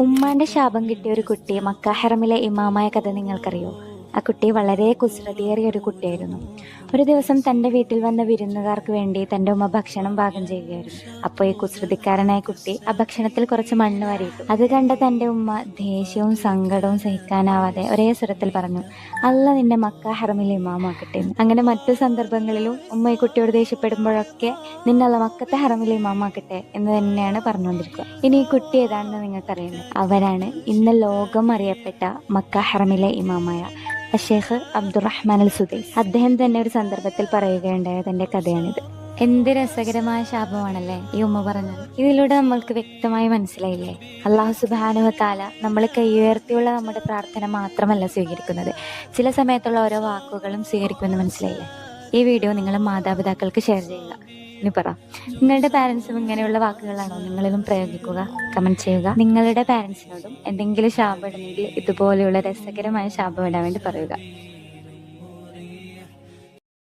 ഉമ്മാന്റെ ശാപം കിട്ടിയ ഒരു കുട്ടി മക്ക ഹറമിലെ ഇമാമായ കഥ നിങ്ങൾക്കറിയോ? ആ കുട്ടി വളരെ കുസൃതിയേറിയ ഒരു കുട്ടിയായിരുന്നു. ഒരു ദിവസം തന്റെ വീട്ടിൽ വന്ന വിരുന്നുകാർക്ക് വേണ്ടി തന്റെ ഉമ്മ ഭക്ഷണം പാകം ചെയ്യുകയായിരുന്നു. അപ്പോൾ ഈ കുസൃതിക്കാരനായ കുട്ടി ആ ഭക്ഷണത്തിൽ കുറച്ച് മണ്ണ് വാരിയിട്ടു. അത് കണ്ട തന്റെ ഉമ്മ ദേഷ്യവും സങ്കടവും സഹിക്കാനാവാതെ ഒരേ സ്വരത്തിൽ പറഞ്ഞു, അല്ല നിന്നെ മക്ക ഹറമിലെ ഇമാമാക്കട്ടെ എന്ന്. അങ്ങനെ മറ്റു സന്ദർഭങ്ങളിലും ഉമ്മ ഈ കുട്ടിയോട് ദേഷ്യപ്പെടുമ്പോഴൊക്കെ നിന്നല്ല മക്കത്തെ ഹറമിലെ ഇമാമാക്കട്ടെ എന്ന് തന്നെയാണ് പറഞ്ഞുകൊണ്ടിരിക്കുക. ഇനി ഈ കുട്ടി ഏതാണെന്ന് നിങ്ങൾക്കറിയണ്ടേ? അവരാണ് ഇന്ന് ലോകം അറിയപ്പെട്ട മക്ക ഹറമിലെ ഇമാമായ ഷേഖ് അബ്ദുറഹ്മാൻ അൽ സുദൈസ്. അദ്ദേഹം തന്നെ ഒരു സന്ദർഭത്തിൽ പറയുകയുണ്ടായ തന്റെ കഥയാണിത്. എന്ത് രസകരമായ ശാപമാണല്ലേ ഈ ഉമ്മ പറഞ്ഞത്. ഇതിലൂടെ നമ്മൾക്ക് വ്യക്തമായി മനസ്സിലായില്ലേ, അള്ളാഹു സുബ്ഹാനഹു വ തആല നമ്മൾ കൈയുയർത്തിയുള്ള നമ്മുടെ പ്രാർത്ഥന മാത്രമല്ല സ്വീകരിക്കുന്നത്, ചില സമയത്തുള്ള ഓരോ വാക്കുകളും സ്വീകരിക്കുമെന്ന് മനസ്സിലായില്ലേ. ഈ വീഡിയോ നിങ്ങളുടെ മാതാപിതാക്കൾക്ക് ഷെയർ ചെയ്യുക. ഇനി പറ, നിങ്ങളുടെ പാരൻസും ഇങ്ങനെയുള്ള വാക്കുകളാണോ നിങ്ങളിലും പ്രയോഗിക്കുക? കമന്റ് ചെയ്യുക. നിങ്ങളുടെ പാരൻസിനോടും എന്തെങ്കിലും ശാപം ഇടണമെങ്കിൽ ഇതുപോലെയുള്ള രസകരമായ ശാപം ഇടാൻ വേണ്ടി പറയുക.